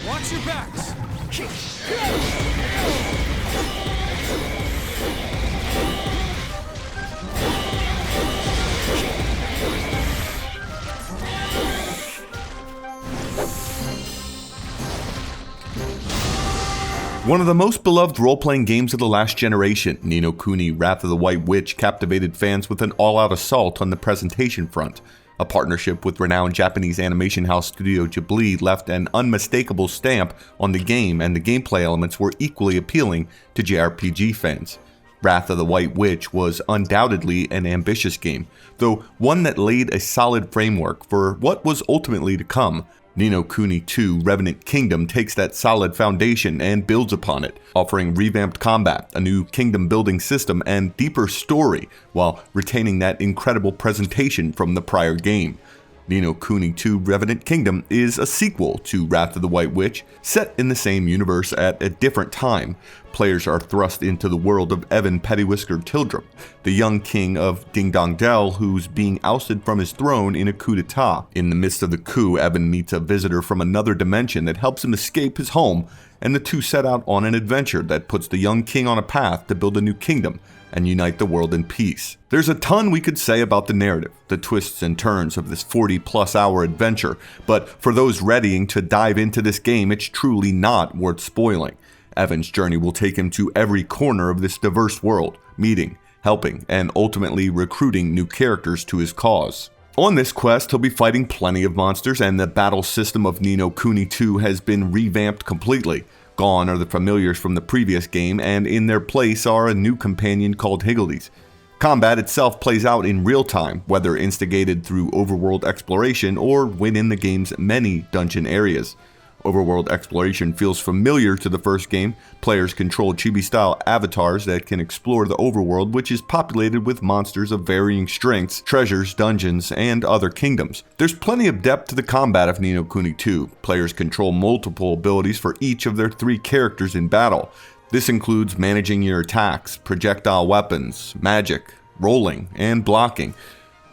Watch your backs! One of the most beloved role-playing games of the last generation, Ni no Kuni: Wrath of the White Witch captivated fans with an all-out assault on the presentation front. A partnership with renowned Japanese animation house Studio Ghibli left an unmistakable stamp on the game, and the gameplay elements were equally appealing to JRPG fans. Wrath of the White Witch was undoubtedly an ambitious game, though one that laid a solid framework for what was ultimately to come. Ni no Kuni 2: Revenant Kingdom takes that solid foundation and builds upon it, offering revamped combat, a new kingdom building system, and deeper story, while retaining that incredible presentation from the prior game. Ni no Kuni 2: Revenant Kingdom is a sequel to Wrath of the White Witch, set in the same universe at a different time. Players are thrust into the world of Evan Pettywhisker Tildrum, the young king of Ding Dong Dell who's being ousted from his throne in a coup d'etat. In the midst of the coup, Evan meets a visitor from another dimension that helps him escape his home, and the two set out on an adventure that puts the young king on a path to build a new kingdom and unite the world in peace. There's a ton we could say about the narrative, the twists and turns of this 40-plus hour adventure, but for those readying to dive into this game, it's truly not worth spoiling. Evan's journey will take him to every corner of this diverse world, meeting, helping, and ultimately recruiting new characters to his cause. On this quest, he'll be fighting plenty of monsters, and the battle system of Ni no Kuni 2 has been revamped completely. Gone are the familiars from the previous game, and in their place are a new companion called Higgledies. Combat itself plays out in real time, whether instigated through overworld exploration or within the game's many dungeon areas. Overworld exploration feels familiar to the first game. Players control chibi-style avatars that can explore the overworld, which is populated with monsters of varying strengths, treasures, dungeons, and other kingdoms. There's plenty of depth to the combat of Ni no Kuni 2. Players control multiple abilities for each of their 3 characters in battle. This includes managing your attacks, projectile weapons, magic, rolling, and blocking.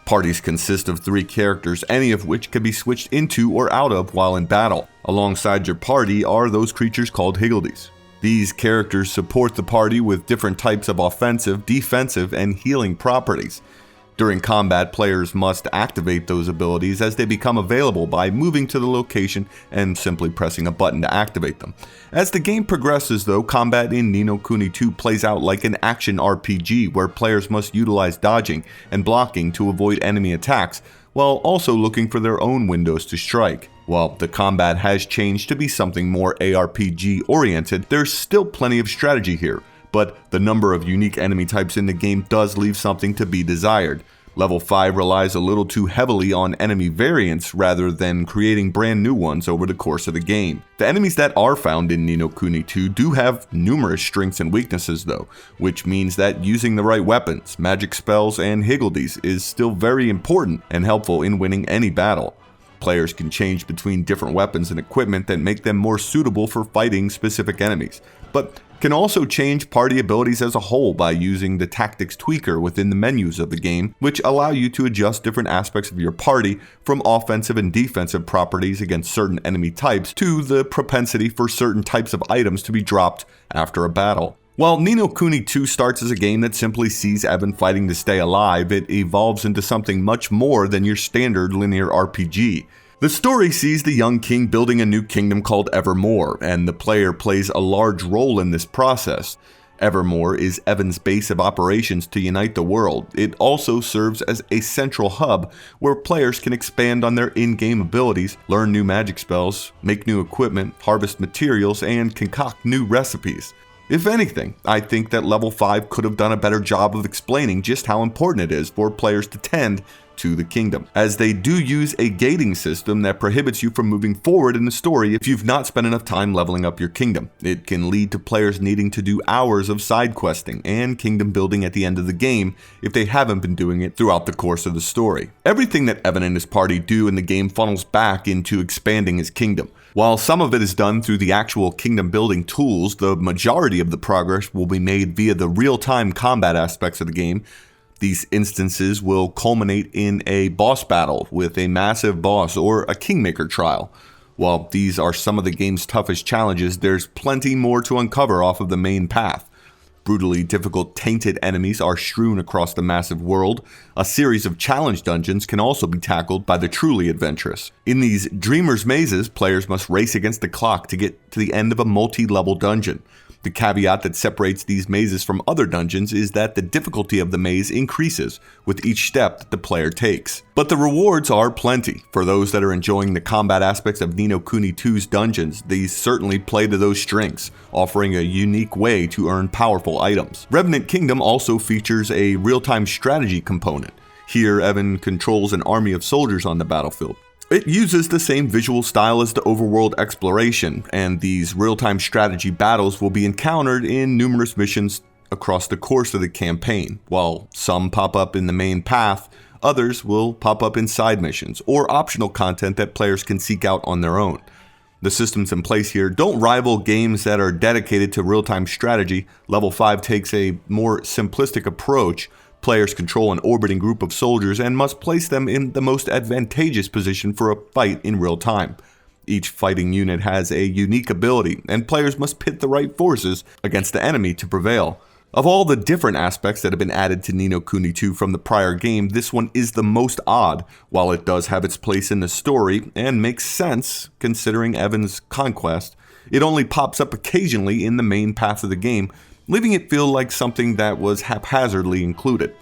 Parties consist of 3 characters, any of which can be switched into or out of while in battle. Alongside your party are those creatures called Higgledies. These characters support the party with different types of offensive, defensive, and healing properties. During combat, players must activate those abilities as they become available by moving to the location and simply pressing a button to activate them. As the game progresses though, combat in Ni no Kuni 2 plays out like an action RPG where players must utilize dodging and blocking to avoid enemy attacks, while also looking for their own windows to strike. While the combat has changed to be something more ARPG oriented, there's still plenty of strategy here. But the number of unique enemy types in the game does leave something to be desired. Level 5 relies a little too heavily on enemy variants rather than creating brand new ones over the course of the game. The enemies that are found in Ni no Kuni 2 do have numerous strengths and weaknesses though, which means that using the right weapons, magic spells, and Higgledies is still very important and helpful in winning any battle. Players can change between different weapons and equipment that make them more suitable for fighting specific enemies, but can also change party abilities as a whole by using the tactics tweaker within the menus of the game, which allow you to adjust different aspects of your party, from offensive and defensive properties against certain enemy types to the propensity for certain types of items to be dropped after a battle. While Ni no Kuni 2 starts as a game that simply sees Evan fighting to stay alive, it evolves into something much more than your standard linear RPG. The story sees the young king building a new kingdom called Evermore, and the player plays a large role in this process. Evermore is Evan's base of operations to unite the world. It also serves as a central hub where players can expand on their in-game abilities, learn new magic spells, make new equipment, harvest materials, and concoct new recipes. If anything, I think that Level 5 could have done a better job of explaining just how important it is for players to tend to the kingdom, as they do use a gating system that prohibits you from moving forward in the story if you've not spent enough time leveling up your kingdom. It can lead to players needing to do hours of side questing and kingdom building at the end of the game if they haven't been doing it throughout the course of the story. Everything that Evan and his party do in the game funnels back into expanding his kingdom. While some of it is done through the actual kingdom building tools, the majority of the progress will be made via the real-time combat aspects of the game. These instances will culminate in a boss battle with a massive boss or a kingmaker trial. While these are some of the game's toughest challenges, there's plenty more to uncover off of the main path. Brutally difficult tainted enemies are strewn across the massive world. A series of challenge dungeons can also be tackled by the truly adventurous. In these Dreamer's Mazes, players must race against the clock to get to the end of a multi-level dungeon. The caveat that separates these mazes from other dungeons is that the difficulty of the maze increases with each step that the player takes. But the rewards are plenty. For those that are enjoying the combat aspects of Ni no Kuni 2's dungeons, these certainly play to those strengths, offering a unique way to earn powerful items. Revenant Kingdom also features a real-time strategy component. Here, Evan controls an army of soldiers on the battlefield. It uses the same visual style as the overworld exploration, and these real-time strategy battles will be encountered in numerous missions across the course of the campaign. While some pop up in the main path, others will pop up in side missions, or optional content that players can seek out on their own. The systems in place here don't rival games that are dedicated to real-time strategy. Level 5 takes a more simplistic approach. Players control an orbiting group of soldiers and must place them in the most advantageous position for a fight in real time. Each fighting unit has a unique ability, and players must pit the right forces against the enemy to prevail. Of all the different aspects that have been added to Ni no Kuni 2 from the prior game, this one is the most odd. While it does have its place in the story, and makes sense considering Evan's conquest, it only pops up occasionally in the main path of the game, leaving it feel like something that was haphazardly included.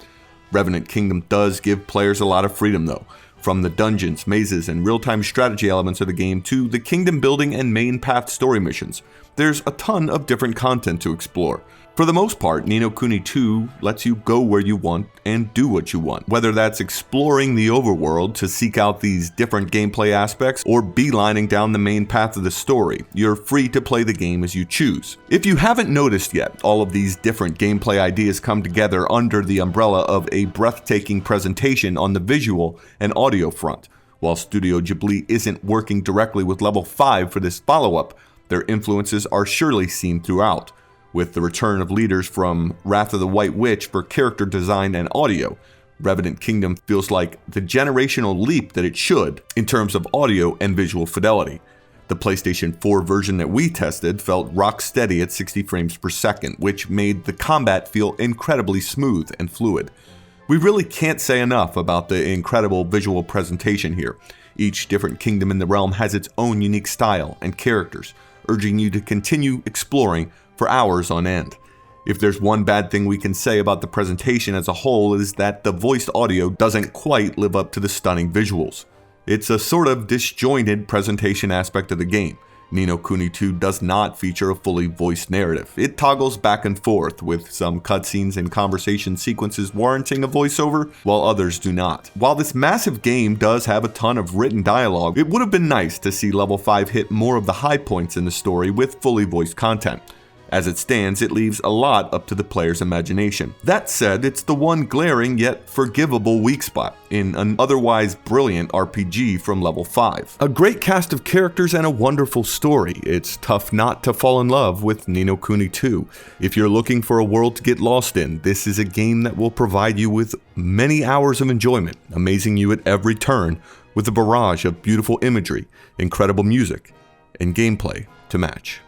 Revenant Kingdom does give players a lot of freedom though, from the dungeons, mazes, and real-time strategy elements of the game to the kingdom building and main path story missions. There's a ton of different content to explore. For the most part, Ni no Kuni 2 lets you go where you want and do what you want, whether that's exploring the overworld to seek out these different gameplay aspects or beelining down the main path of the story. You're free to play the game as you choose. If you haven't noticed yet, all of these different gameplay ideas come together under the umbrella of a breathtaking presentation on the visual and audio front. While Studio Ghibli isn't working directly with Level 5 for this follow-up, their influences are surely seen throughout. With the return of leaders from Wrath of the White Witch for character design and audio, Revenant Kingdom feels like the generational leap that it should in terms of audio and visual fidelity. The PlayStation 4 version that we tested felt rock steady at 60 frames per second, which made the combat feel incredibly smooth and fluid. We really can't say enough about the incredible visual presentation here. Each different kingdom in the realm has its own unique style and characters, urging you to continue exploring for hours on end. If there's one bad thing we can say about the presentation as a whole, is that the voiced audio doesn't quite live up to the stunning visuals. It's a sort of disjointed presentation aspect of the game. Ni no Kuni 2 does not feature a fully voiced narrative. It toggles back and forth, with some cutscenes and conversation sequences warranting a voiceover, while others do not. While this massive game does have a ton of written dialogue, it would have been nice to see Level 5 hit more of the high points in the story with fully voiced content. As it stands, it leaves a lot up to the player's imagination. That said, it's the one glaring yet forgivable weak spot in an otherwise brilliant RPG from Level 5. A great cast of characters and a wonderful story. It's tough not to fall in love with Ni no Kuni 2. If you're looking for a world to get lost in, this is a game that will provide you with many hours of enjoyment, amazing you at every turn with a barrage of beautiful imagery, incredible music, and gameplay to match.